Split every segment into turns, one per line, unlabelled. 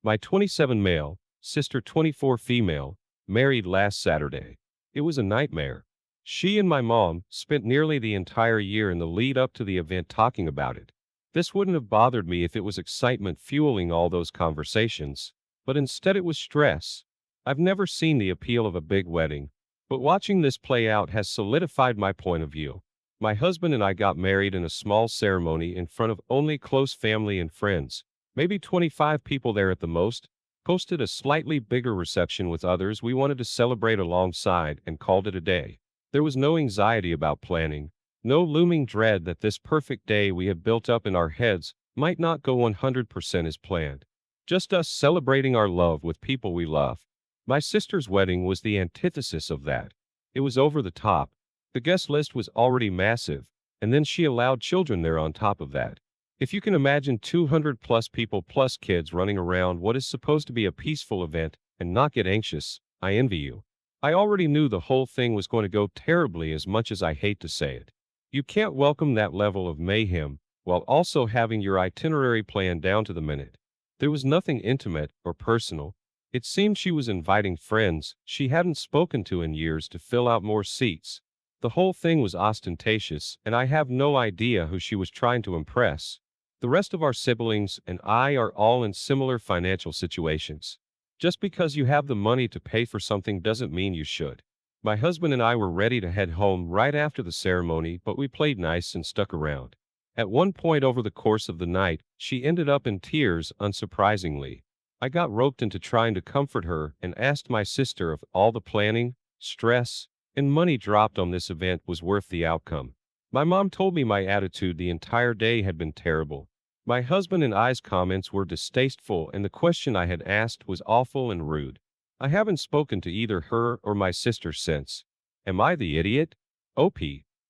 My 27 male, sister 24 female, married last Saturday. It was a nightmare. She and my mom spent nearly the entire year in the lead up to the event talking about it. This wouldn't have bothered me if it was excitement fueling all those conversations, but instead it was stress. I've never seen the appeal of a big wedding, but watching this play out has solidified my point of view. My husband and I got married in a small ceremony in front of only close family and friends, maybe 25 people there at the most, hosted a slightly bigger reception with others we wanted to celebrate alongside, and called it a day. There was no anxiety about planning, no looming dread that this perfect day we had built up in our heads might not go 100% as planned. Just us celebrating our love with people we love. My sister's wedding was the antithesis of that. It was over the top. The guest list was already massive, and then she allowed children there on top of that. If you can imagine 200 plus people plus kids running around what is supposed to be a peaceful event and not get anxious, I envy you. I already knew the whole thing was going to go terribly, as much as I hate to say it. You can't welcome that level of mayhem while also having your itinerary planned down to the minute. There was nothing intimate or personal. It seemed she was inviting friends she hadn't spoken to in years to fill out more seats. The whole thing was ostentatious, and I have no idea who she was trying to impress. The rest of our siblings and I are all in similar financial situations. Just because you have the money to pay for something doesn't mean you should. My husband and I were ready to head home right after the ceremony, but we played nice and stuck around. At one point over the course of the night, she ended up in tears, unsurprisingly. I got roped into trying to comfort her and asked my sister if all the planning, stress, and money dropped on this event was worth the outcome. My mom told me my attitude the entire day had been terrible. My husband and I's comments were distasteful, and the question I had asked was awful and rude. I haven't spoken to either her or my sister since. Am I the idiot? OP.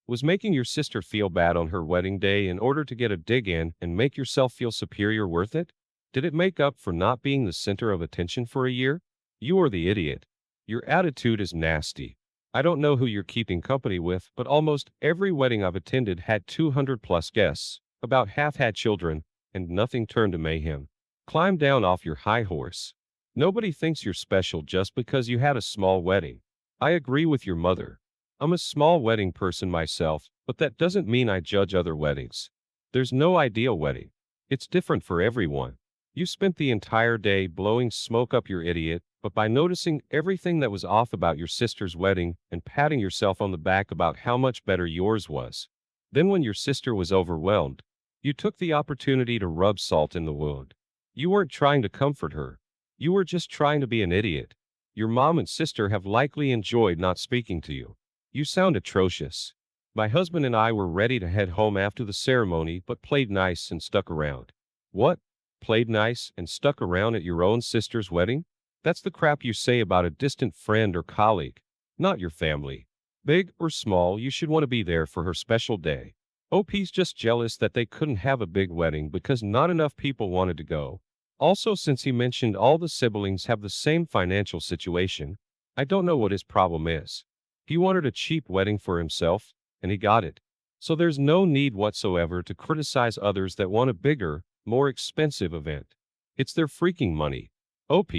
Was making your sister feel bad on her wedding day in order to get a dig in and make yourself feel superior worth it? Did it make up for not being the center of attention for a year? You are the idiot. Your attitude is nasty. I don't know who you're keeping company with, but almost every wedding I've attended had 200 plus guests. About half had children, and nothing turned to mayhem. Climb down off your high horse. Nobody thinks you're special just because you had a small wedding. I agree with your mother. I'm a small wedding person myself, but that doesn't mean I judge other weddings. There's no ideal wedding. It's different for everyone. You spent the entire day blowing smoke up your idiot, but by noticing everything that was off about your sister's wedding and patting yourself on the back about how much better yours was. Then when your sister was overwhelmed, you took the opportunity to rub salt in the wound. You weren't trying to comfort her. You were just trying to be an idiot. Your mom and sister have likely enjoyed not speaking to you. You sound atrocious. My husband and I were ready to head home after the ceremony, but played nice and stuck around. What? Played nice and stuck around at your own sister's wedding? That's the crap you say about a distant friend or colleague, not your family. Big or small, you should want to be there for her special day. OP's just jealous that they couldn't have a big wedding because not enough people wanted to go. Also, since he mentioned all the siblings have the same financial situation, I don't know what his problem is. He wanted a cheap wedding for himself, and he got it. So there's no need whatsoever to criticize others that want a bigger, more expensive event. It's their freaking money. OP,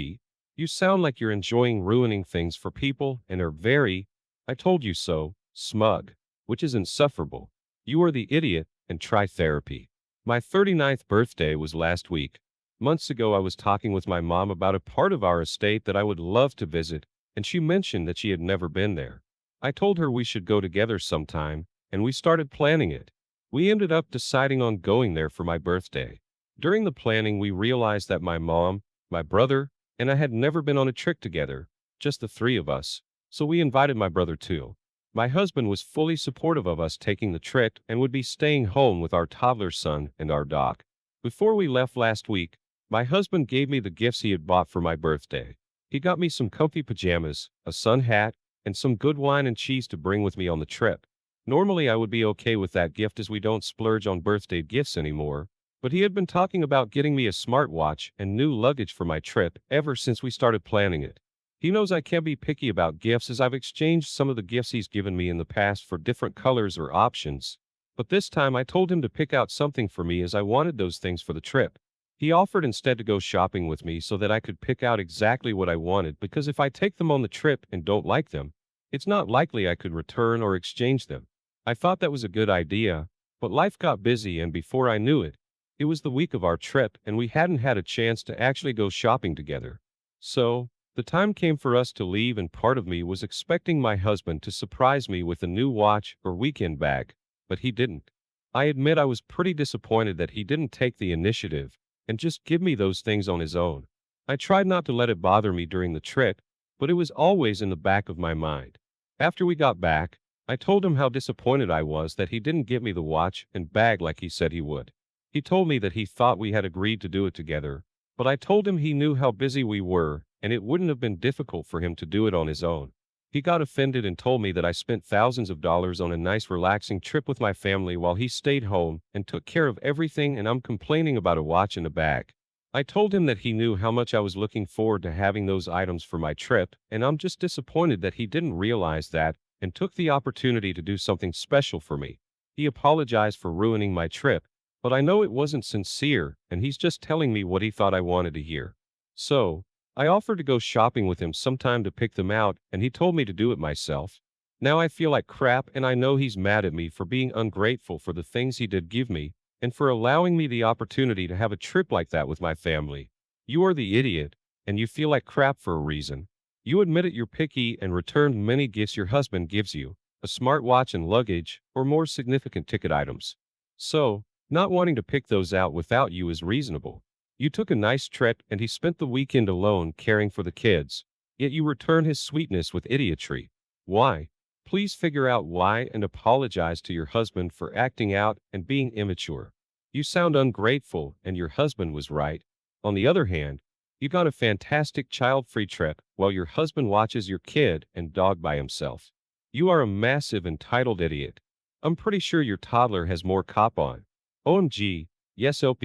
you sound like you're enjoying ruining things for people and are very, I told you so, smug, which is insufferable. You are the idiot, and try therapy. My 39th birthday was last week. Months ago I was talking with my mom about a part of our estate that I would love to visit, and she mentioned that she had never been there. I told her we should go together sometime, and we started planning it. We ended up deciding on going there for my birthday. During the planning we realized that my mom, my brother, and I had never been on a trip together, just the three of us, so we invited my brother too. My husband was fully supportive of us taking the trip and would be staying home with our toddler son and our dog. Before we left last week, my husband gave me the gifts he had bought for my birthday. He got me some comfy pajamas, a sun hat, and some good wine and cheese to bring with me on the trip. Normally I would be okay with that gift as we don't splurge on birthday gifts anymore, but he had been talking about getting me a smartwatch and new luggage for my trip ever since we started planning it. He knows I can't be picky about gifts as I've exchanged some of the gifts he's given me in the past for different colors or options, but this time I told him to pick out something for me as I wanted those things for the trip. He offered instead to go shopping with me so that I could pick out exactly what I wanted because if I take them on the trip and don't like them, it's not likely I could return or exchange them. I thought that was a good idea, but life got busy and before I knew it, it was the week of our trip and we hadn't had a chance to actually go shopping together. So, the time came for us to leave and part of me was expecting my husband to surprise me with a new watch or weekend bag, but he didn't. I admit I was pretty disappointed that he didn't take the initiative and just give me those things on his own. I tried not to let it bother me during the trip, but it was always in the back of my mind. After we got back, I told him how disappointed I was that he didn't give me the watch and bag like he said he would. He told me that he thought we had agreed to do it together, but I told him he knew how busy we were and it wouldn't have been difficult for him to do it on his own. He got offended and told me that I spent thousands of dollars on a nice relaxing trip with my family while he stayed home and took care of everything and I'm complaining about a watch and a bag. I told him that he knew how much I was looking forward to having those items for my trip and I'm just disappointed that he didn't realize that and took the opportunity to do something special for me. He apologized for ruining my trip, but I know it wasn't sincere and he's just telling me what he thought I wanted to hear. So, I offered to go shopping with him sometime to pick them out, and he told me to do it myself. Now I feel like crap, and I know he's mad at me for being ungrateful for the things he did give me, and for allowing me the opportunity to have a trip like that with my family. You are the idiot, and you feel like crap for a reason. You admitted you're picky and returned many gifts your husband gives you, a smartwatch and luggage, or more significant ticket items. So, not wanting to pick those out without you is reasonable. You took a nice trip and he spent the weekend alone caring for the kids, yet you return his sweetness with idiotry. Why? Please figure out why and apologize to your husband for acting out and being immature. You sound ungrateful and your husband was right. On the other hand, you got a fantastic child-free trip while your husband watches your kid and dog by himself. You are a massive entitled idiot. I'm pretty sure your toddler has more cop on. OMG, yes OP,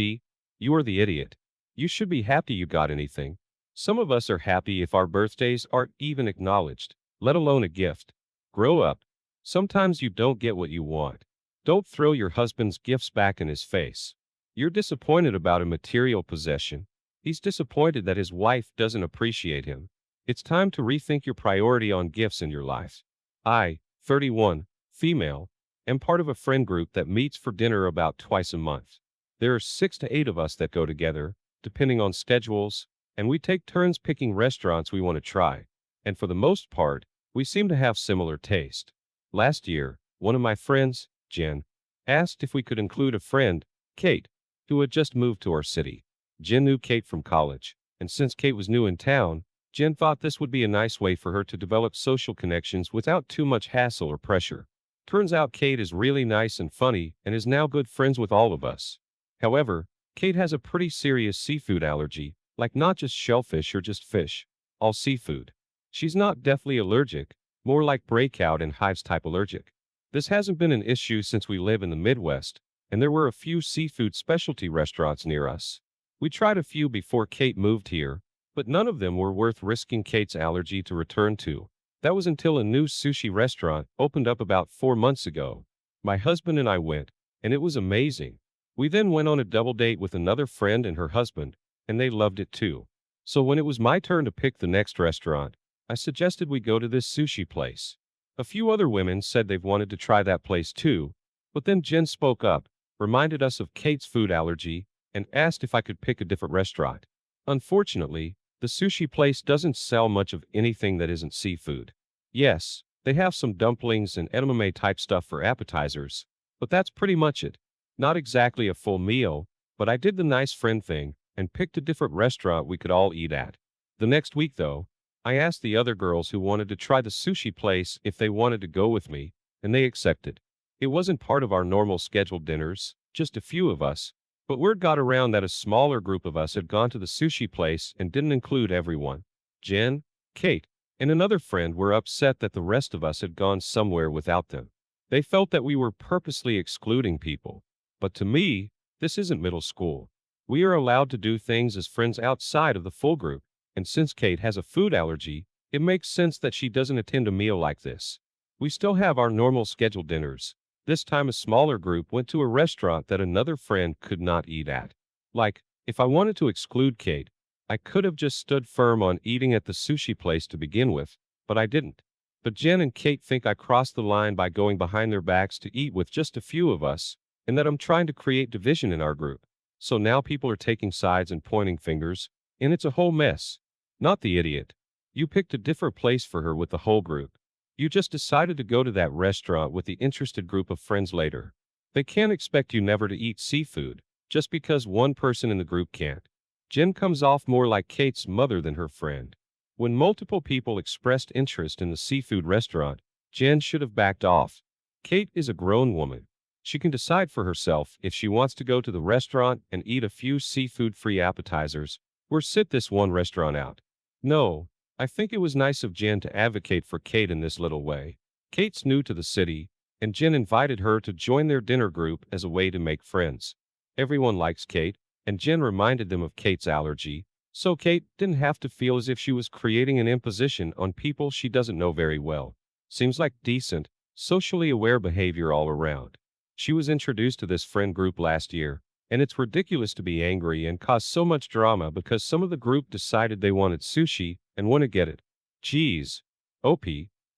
you are the idiot. You should be happy you got anything. Some of us are happy if our birthdays aren't even acknowledged, let alone a gift. Grow up. Sometimes you don't get what you want. Don't throw your husband's gifts back in his face. You're disappointed about a material possession. He's disappointed that his wife doesn't appreciate him. It's time to rethink your priority on gifts in your life. I, 31, female, am part of a friend group that meets for dinner about twice a month. There are 6 to 8 of us that go together, depending on schedules, and we take turns picking restaurants we want to try. And for the most part, we seem to have similar taste. Last year, one of my friends, Jen, asked if we could include a friend, Kate, who had just moved to our city. Jen knew Kate from college, and since Kate was new in town, Jen thought this would be a nice way for her to develop social connections without too much hassle or pressure. Turns out Kate is really nice and funny and is now good friends with all of us. However, Kate has a pretty serious seafood allergy, like not just shellfish or just fish, all seafood. She's not deathly allergic, more like breakout and hives type allergic. This hasn't been an issue since we live in the Midwest, and there were a few seafood specialty restaurants near us. We tried a few before Kate moved here, but none of them were worth risking Kate's allergy to return to. That was until a new sushi restaurant opened up about 4 months ago. My husband and I went, and it was amazing. We then went on a double date with another friend and her husband, and they loved it too. So when it was my turn to pick the next restaurant, I suggested we go to this sushi place. A few other women said they've wanted to try that place too, but then Jen spoke up, reminded us of Kate's food allergy, and asked if I could pick a different restaurant. Unfortunately, the sushi place doesn't sell much of anything that isn't seafood. Yes, they have some dumplings and edamame type stuff for appetizers, but that's pretty much it. Not exactly a full meal, but I did the nice friend thing and picked a different restaurant we could all eat at. The next week, though, I asked the other girls who wanted to try the sushi place if they wanted to go with me, and they accepted. It wasn't part of our normal scheduled dinners, just a few of us, but word got around that a smaller group of us had gone to the sushi place and didn't include everyone. Jen, Kate, and another friend were upset that the rest of us had gone somewhere without them. They felt that we were purposely excluding people. But to me, this isn't middle school. We are allowed to do things as friends outside of the full group, and since Kate has a food allergy, it makes sense that she doesn't attend a meal like this. We still have our normal scheduled dinners. This time a smaller group went to a restaurant that another friend could not eat at. Like, If I wanted to exclude Kate, I could have just stood firm on eating at the sushi place to begin with, but I didn't. But Jen and Kate think I crossed the line by going behind their backs to eat with just a few of us, and that I'm trying to create division in our group. So now people are taking sides and pointing fingers, and it's a whole mess. Not the idiot. You picked a different place for her with the whole group. You just decided to go to that restaurant with the interested group of friends later. They can't expect you never to eat seafood, just because one person in the group can't. Jen comes off more like Kate's mother than her friend. When multiple people expressed interest in the seafood restaurant, Jen should have backed off. Kate is a grown woman. She can decide for herself if she wants to go to the restaurant and eat a few seafood-free appetizers, or sit this one restaurant out. No, I think it was nice of Jen to advocate for Kate in this little way. Kate's new to the city, and Jen invited her to join their dinner group as a way to make friends. Everyone likes Kate, and Jen reminded them of Kate's allergy, so Kate didn't have to feel as if she was creating an imposition on people she doesn't know very well. Seems like decent, socially aware behavior all around. She was introduced to this friend group last year, and it's ridiculous to be angry and cause so much drama because some of the group decided they wanted sushi and want to get it. Geez. OP,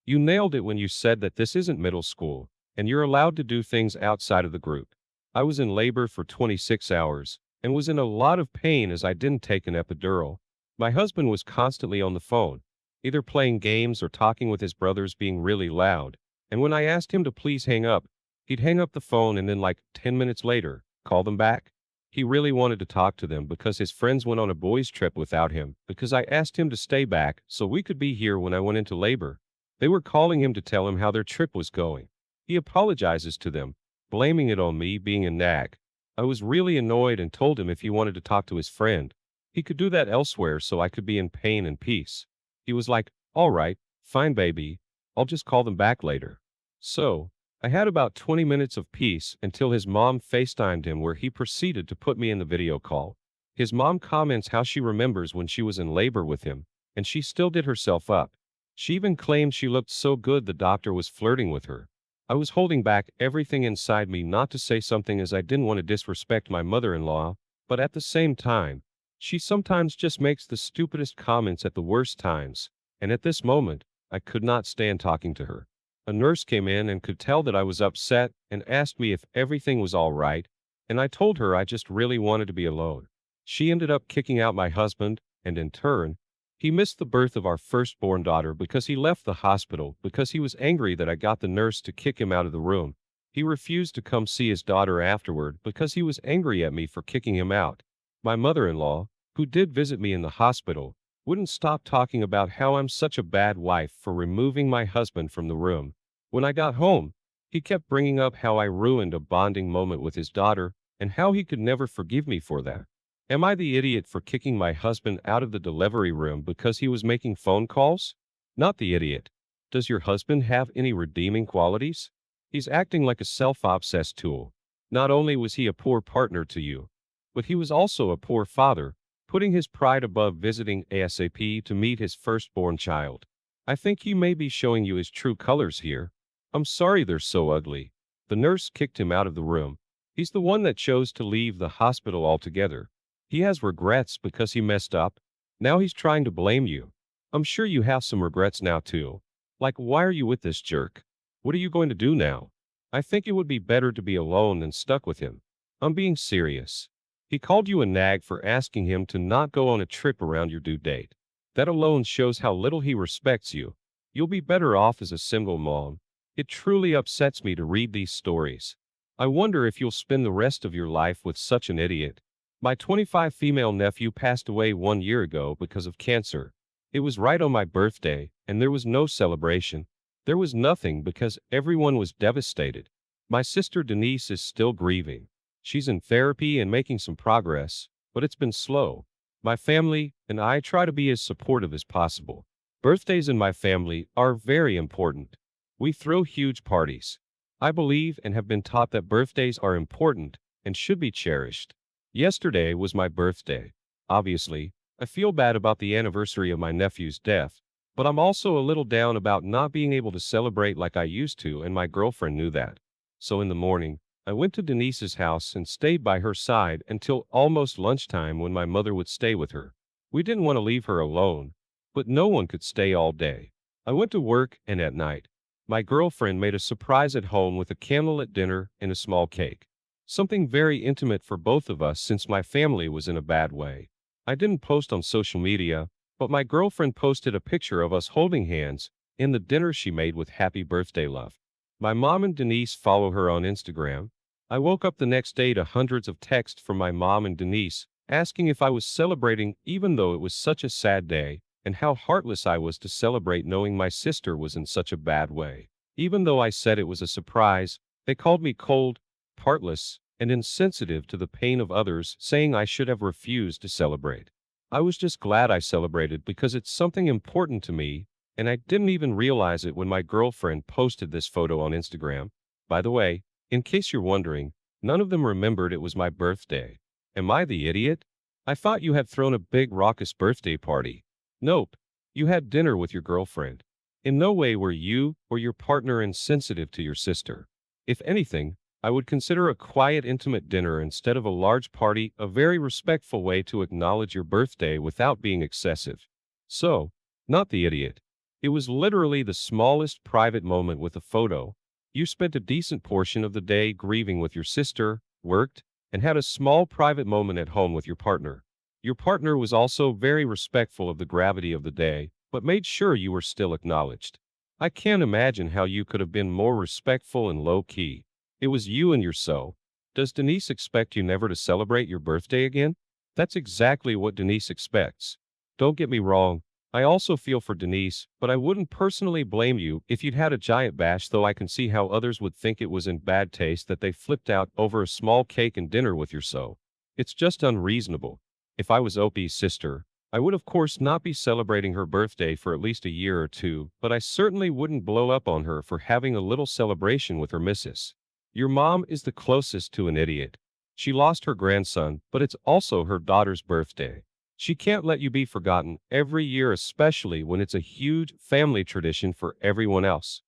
you nailed it when you said that this isn't middle school, and you're allowed to do things outside of the group. I was in labor for 26 hours, and was in a lot of pain as I didn't take an epidural. My husband was constantly on the phone, either playing games or talking with his brothers being really loud, and when I asked him to please hang up, he'd hang up the phone and then like 10 minutes later, call them back. He really wanted to talk to them because his friends went on a boys' trip without him because I asked him to stay back so we could be here when I went into labor. They were calling him to tell him how their trip was going. He apologizes to them, blaming it on me being a nag. I was really annoyed and told him if he wanted to talk to his friend, he could do that elsewhere so I could be in pain and peace. He was like, all right, fine baby, I'll just call them back later. So, I had about 20 minutes of peace until his mom FaceTimed him where he proceeded to put me in the video call. His mom comments how she remembers when she was in labor with him, and she still did herself up. She even claimed she looked so good the doctor was flirting with her. I was holding back everything inside me not to say something as I didn't want to disrespect my mother-in-law, but at the same time, she sometimes just makes the stupidest comments at the worst times, and at this moment, I could not stand talking to her. A nurse came in and could tell that I was upset and asked me if everything was all right, and I told her I just really wanted to be alone. She ended up kicking out my husband, and in turn, he missed the birth of our firstborn daughter because he left the hospital because he was angry that I got the nurse to kick him out of the room. He refused to come see his daughter afterward because he was angry at me for kicking him out. My mother-in-law, who did visit me in the hospital, wouldn't stop talking about how I'm such a bad wife for removing my husband from the room. When I got home, he kept bringing up how I ruined a bonding moment with his daughter and how he could never forgive me for that. Am I the idiot for kicking my husband out of the delivery room because he was making phone calls? Not the idiot. Does your husband have any redeeming qualities? He's acting like a self-obsessed tool. Not only was he a poor partner to you, but he was also a poor father, putting his pride above visiting ASAP to meet his firstborn child. I think he may be showing you his true colors here. I'm sorry they're so ugly. The nurse kicked him out of the room. He's the one that chose to leave the hospital altogether. He has regrets because he messed up. Now he's trying to blame you. I'm sure you have some regrets now too. Like, why are you with this jerk? What are you going to do now? I think it would be better to be alone than stuck with him. I'm being serious. He called you a nag for asking him to not go on a trip around your due date. That alone shows how little he respects you. You'll be better off as a single mom. It truly upsets me to read these stories. I wonder if you'll spend the rest of your life with such an idiot. My 25 female nephew passed away 1 year ago because of cancer. It was right on my birthday, and there was no celebration. There was nothing because everyone was devastated. My sister Denise is still grieving. She's in therapy and making some progress, but it's been slow. My family and I try to be as supportive as possible. Birthdays in my family are very important. We throw huge parties. I believe and have been taught that birthdays are important and should be cherished. Yesterday was my birthday. Obviously, I feel bad about the anniversary of my nephew's death, but I'm also a little down about not being able to celebrate like I used to, and my girlfriend knew that. So in the morning, I went to Denise's house and stayed by her side until almost lunchtime when my mother would stay with her. We didn't want to leave her alone, but no one could stay all day. I went to work, and at night, my girlfriend made a surprise at home with a candlelit dinner and a small cake. Something very intimate for both of us since my family was in a bad way. I didn't post on social media, but my girlfriend posted a picture of us holding hands in the dinner she made with happy birthday love. My mom and Denise follow her on Instagram. I woke up the next day to hundreds of texts from my mom and Denise asking if I was celebrating even though it was such a sad day, and how heartless I was to celebrate knowing my sister was in such a bad way. Even though I said it was a surprise, they called me cold, heartless, and insensitive to the pain of others, saying I should have refused to celebrate. I was just glad I celebrated because it's something important to me, and I didn't even realize it when my girlfriend posted this photo on Instagram. By the way, in case you're wondering, none of them remembered it was my birthday. Am I the idiot? I thought you had thrown a big raucous birthday party. Nope. You had dinner with your girlfriend. In no way were you or your partner insensitive to your sister. If anything, I would consider a quiet, intimate dinner instead of a large party a very respectful way to acknowledge your birthday without being excessive. So, not the idiot. It was literally the smallest private moment with a photo. You spent a decent portion of the day grieving with your sister, worked, and had a small private moment at home with your partner. Your partner was also very respectful of the gravity of the day, but made sure you were still acknowledged. I can't imagine how you could have been more respectful and low-key. It was you and your so. Does Denise expect you never to celebrate your birthday again? That's exactly what Denise expects. Don't get me wrong, I also feel for Denise, but I wouldn't personally blame you if you'd had a giant bash, though I can see how others would think it was in bad taste that they flipped out over a small cake and dinner with your so. It's just unreasonable. If I was Opie's sister, I would of course not be celebrating her birthday for at least a year or two, but I certainly wouldn't blow up on her for having a little celebration with her missus. Your mom is the closest to an idiot. She lost her grandson, but it's also her daughter's birthday. She can't let you be forgotten every year, especially when it's a huge family tradition for everyone else.